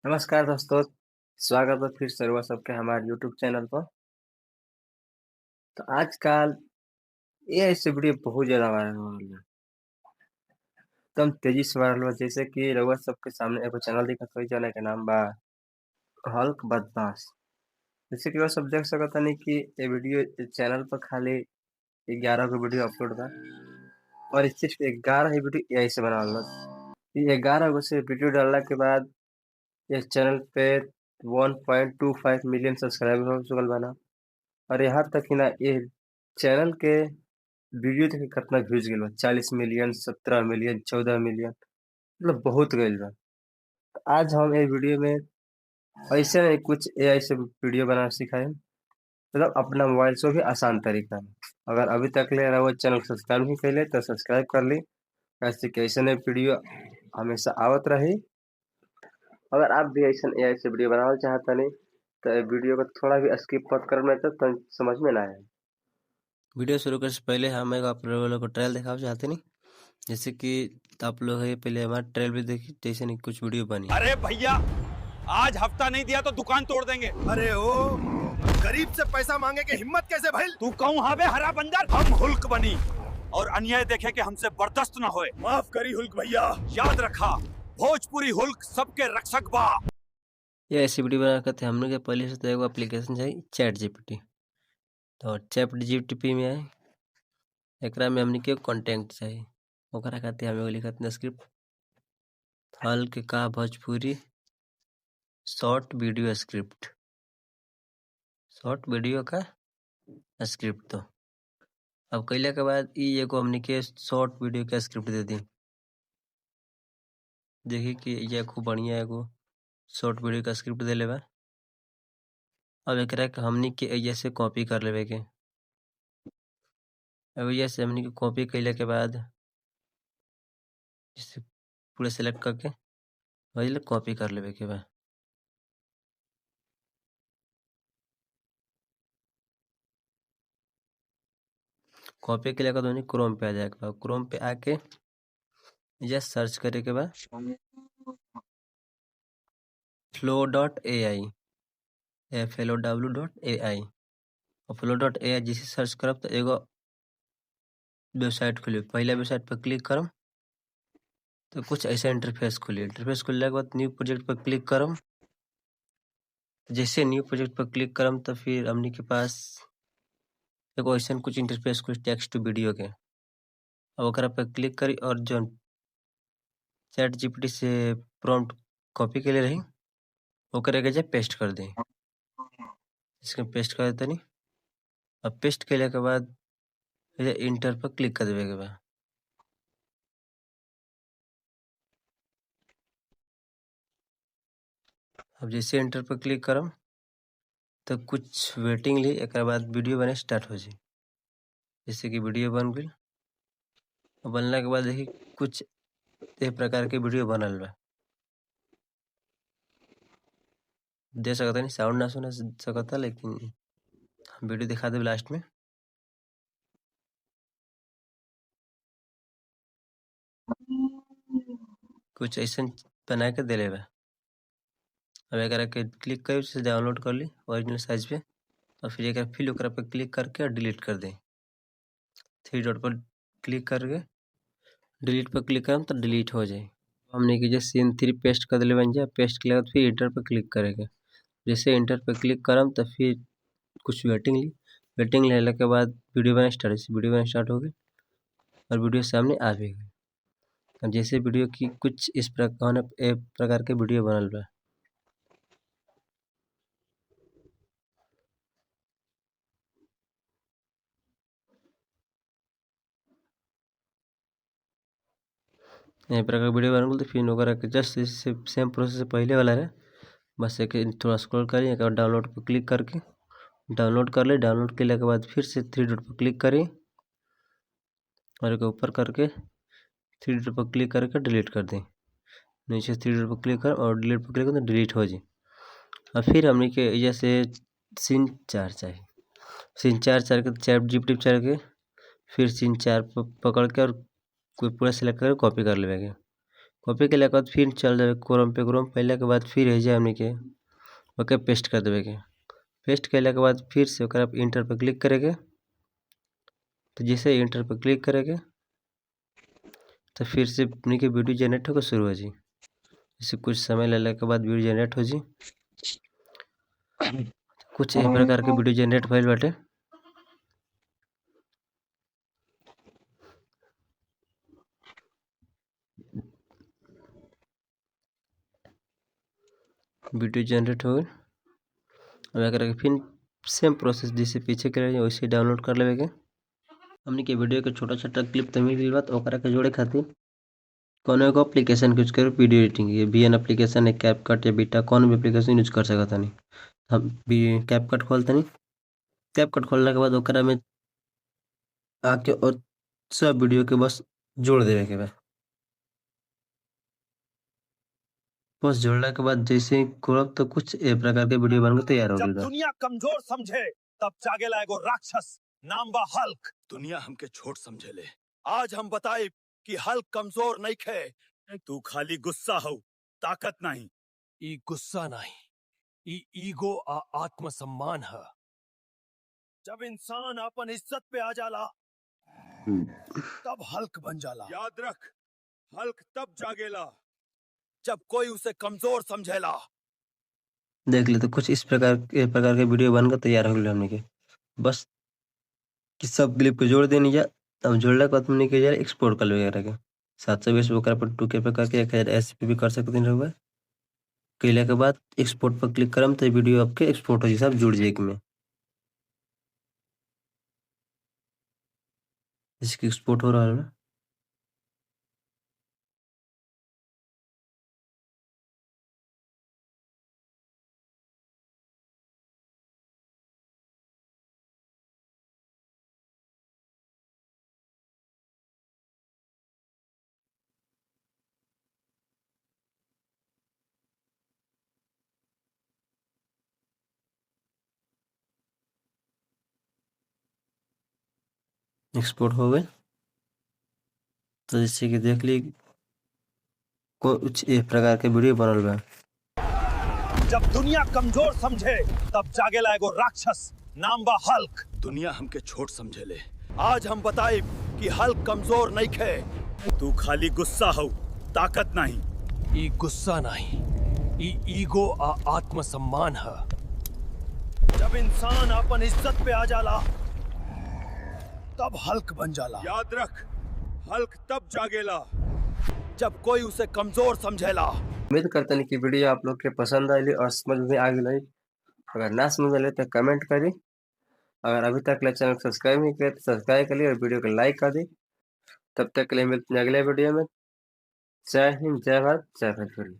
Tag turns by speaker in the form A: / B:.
A: नमस्कार दोस्तों, स्वागत है फिर से रउआ सबके हमारे यूट्यूब चैनल पर। तो आजकल एआई से वीडियो बहुत ज़्यादा वायरल हो रहल बा। एकदम तेज़ी से वायरल बा जैसे कि रउआ सबके सामने एगो चैनल दिखत होई जौना के नाम बा हल्क बदमाश। जैसे कि रउआ सब देख सकतानी कि ए चैनल पर खाली 11 गो वीडियो अपलोड बा और ई सिर्फ 11 ही वीडियो एआई से बनावल बा। ई 11 गो से वीडियो डालला के बाद इस चैनल पे 1.25 मिलियन सब्सक्राइबर हो चुकल बाना और यहाँ तक कि ना ये चैनल के वीडियो देखे कितना व्यूज गइल बा 40 मिलियन 17 मिलियन 14 मिलियन मतलब बहुत गइल बा। आज हम ये वीडियो में ऐसे नहीं कुछ एआई से वीडियो बनाना सिखाए मतलब अपना मोबाइल से भी आसान तरीका में। अगर अभी तक ले रहा वो चैनल सब्सक्राइब नहीं कैले तो सब्सक्राइब कर ली, ऐसे कैसे नहीं वीडियो हमेशा आवत रही। अगर आप भी ऐसा एआई से वीडियो बनाना चाहता नहीं तो ये वीडियो को थोड़ा भी स्किप मत करना तो समझ में ना आए।
B: वीडियो शुरू करने से पहले हम एक आप लोगों को ट्रायल दिखाना चाहते नहीं, जैसे कि आप लोग है पहले हमारा ट्रायल भी देखिए, जैसे नहीं कुछ वीडियो बनी।
C: अरे भैया, आज हफ्ता नहीं दिया तो दुकान तोड़ देंगे।
D: अरे ओ गरीब से पैसा मांगे के हिम्मत कैसे भइल?
C: तू कहूँ हाँ बे हरा बंदर, हम हुल्क बनी और अन्याय देखे कि हमसे बर्दाश्त न होए।
D: माफ करी हुल्क भैया।
C: याद रखा, भोजपुरी हुल्क सबके रक्षक बा।
B: ये ऐसी वीडियो बना करते हम लोग पहले से तो एगो एप्लीकेशन चाहिए चैट जीपीटी। तो चैट जीपीटी में आए, एकरा में हमने के कंटेंट चाहिए, ओकरा खातिर हम लोग लिखत स्क्रिप्ट हल्क का Bhojpuri short video script, short video का स्क्रिप्ट। तो अब कैला के बाद ई एगो हमने के शॉर्ट वीडियो का स्क्रिप्ट दे दी। देखिए कि ये खूब बढ़िया एगो शॉर्ट वीडियो का स्क्रिप्ट दे लेबा। अब एकरा के हमनी के एइजा से कॉपी कर लेवे के। अब एइजा से हमनी के कॉपी कइले के बाद इसे पूरा सेलेक्ट करके वही कॉपी कर लेवे के बा। कॉपी के लिए दोनों क्रोम पे आ जाए के बा। क्रोम पे आके एइजा सर्च करे के बा flow.ai flow.ai और flow.ai जैसे सर्च करब तो एगो वेबसाइट खुली। पहला वेबसाइट पर क्लिक करम तो कुछ ऐसा इंटरफेस खुली। इंटरफेस खुलने के बाद न्यू प्रोजेक्ट पर क्लिक करम। जैसे न्यू प्रोजेक्ट पर क्लिक करम तो फिर हमनी के पास एगो ऐसा कुछ इंटरफेस कुछ टेक्स्ट टू वीडियो के। अब ओकरा पर क्लिक करी और जो चैट जीपीटी से प्रॉम्प्ट कॉपी के लिए रही ओकरे के जे पेस्ट कर दी। इसके पेस्ट कर देते नहीं। अब पेस्ट कैले के बाद इंटर पर क्लिक कर देवे के बा। अब जैसे इंटर पर क्लिक करम तो कुछ वेटिंग ली, एक बाद वीडियो बने स्टार्ट हो जाए। जैसे कि वीडियो बन गई। बनला के बाद देखिए कुछ इस प्रकार के वीडियो बनल बा। दे सकता नहीं, साउंड ना सुना सकता, लेकिन वीडियो दिखा दे लास्ट में। कुछ ऐसा बना के दे ले बा। अब एकरा के क्लिक कर से डाउनलोड कर ली ओरिजिनल साइज पे और फिर एक फिर ओकरा पे क्लिक करके डिलीट कर दें। 3 डॉट पर क्लिक करके डिलीट पर क्लिक करम तो डिलीट हो जाए। हमने की जैसे सीन 3 पेस्ट कर दिले बन जाए। पेस्ट के बाद फिर इंटर पर क्लिक करेंगे। जैसे इंटर पर क्लिक करम तो फिर कुछ वेटिंग ली। वेटिंग लेने के बाद वीडियो बना स्टार्ट हो गई और वीडियो सामने आ भी गई। अब जैसे वीडियो की कुछ इस प्रकार के वीडियो बनल बा। यही प्रकार वीडियो बन गई तो फिर ओकरा के जस्ट सेम प्रोसेस से पहले वाला रहे, बस एक थोड़ा स्क्रॉल करी एक डाउनलोड पर क्लिक करके डाउनलोड कर ले। डाउनलोड के के बाद फिर से 3 डॉट पर क्लिक करी और एक ऊपर करके 3 डॉट पर क्लिक करके डिलीट कर दें। नीचे 3 डॉट पर क्लिक कर और डिलीट पर क्लिक कर तो डिलीट हो जाए। और फिर हमने के जैसे सीन 4 चाहिए। सीन 4 के चैट जीपीटी चढ़ के फिर सीन 4 पकड़ के और कोई पूरा सेलेक्ट करके कॉपी कर लेवे। कॉपी के बाद फिर चल जाए क्रोम पे। क्रोम पहले के बाद फिर है हमने के ओके पेस्ट कर देवे के। पेस्ट कैला के बाद फिर से ओकरा इंटर पर क्लिक करेंगे। तो जैसे इंटर पर क्लिक करेंगे तो फिर से अपनी के वीडियो जनरेट होकर शुरू हो जी। इसे कुछ समय लेने के बाद वीडियो जनरेट हो जी। कुछ एक प्रकार के वीडियो जनरेट भइल बाटे। वीडियो जनरेट हो गई। अब अगर फिर सेम प्रोसेस जैसे पीछे के लिए वैसे डाउनलोड कर लेवे के। हमने के वीडियो के छोटा छोटा क्लिप तो मिल गई बात ओकरा के जोड़े खातिर कौन एगो एप्लीकेशन यूज करो वीडियो एडिटिंग के। VN एप्लीकेशन है, कैपकट या बीटा कौन भी एप्लीकेशन यूज कर सकता नहीं। हम भी कैपकट खोलते नहीं। कैपकट खोलने के बाद ओकरा में आके और सब वीडियो के बस जोड़ देवे के बाद बस जोड़ने के बाद जैसे ही खोलब तो कुछ ए प्रकार के वीडियो बनकर तैयार हो
C: जब
B: गई बा।
C: दुनिया कमजोर समझे तब जागेला एगो राक्षस नाम बा हल्क। दुनिया हमके छोट समझेले, आज हम बताए कि हल्क कमजोर नहीं खे। तू खाली गुस्सा हो, ताकत नहीं।
D: ई गुस्सा नहीं, ई ईगो आ आत्मसम्मान है।
C: जब इंसान अपन इज्जत पे आ जाला तब हल्क बन जाला। याद रख, हल्क तब जागेला जब कोई उसे कमजोर समझेला।
B: देख ले तो कुछ इस प्रकार के वीडियो बनकर तैयार हो गए हमने के। बस कि सब क्लिप को जोड़ देनी जा। अब जोड़ने के बाद हमने के यार एक्सपोर्ट कर वगैरह के 720 ओकरा पर 2K पे करके 1080p भी कर सकते हैं रहुआ। कैला के बाद एक्सपोर्ट पर क्लिक करम तो वीडियो आपके एक्सपोर्ट हो जाए सब जुड़ जाए में। इसकी एक्सपोर्ट हो रहा है ना। एक्सपोर्ट हो गए तो जैसे कि देख ली कुछ एक प्रकार के वीडियो बनल बा।
C: जब दुनिया कमजोर समझे तब जागेला एगो राक्षस नाम बा हल्क। दुनिया हमके छोट समझेले, आज हम बताए कि हल्क कमजोर नहीं खे। तू खाली गुस्सा हो, ताकत नहीं।
D: ई गुस्सा नहीं, ई ईगो आ आत्मसम्मान है।
C: जब इंसान अपन इज्जत पे आ जाला तब हल्क बन जाला। याद रख, हल्क तब जागेला जब कोई उसे कमजोर समझेला।
A: उम्मीद करते हैं कि वीडियो आप लोग के पसंद आई और समझ में आ गई। अगर ना समझ आए तो कमेंट करी। अगर अभी तक चैनल को सब्सक्राइब नहीं किया तो सब्सक्राइब करिए और वीडियो को लाइक कर दी। तब तक के लिए मिलते हैं अगले वीडियो में। जय हिंद, जय भारत, जय भोजपुरी।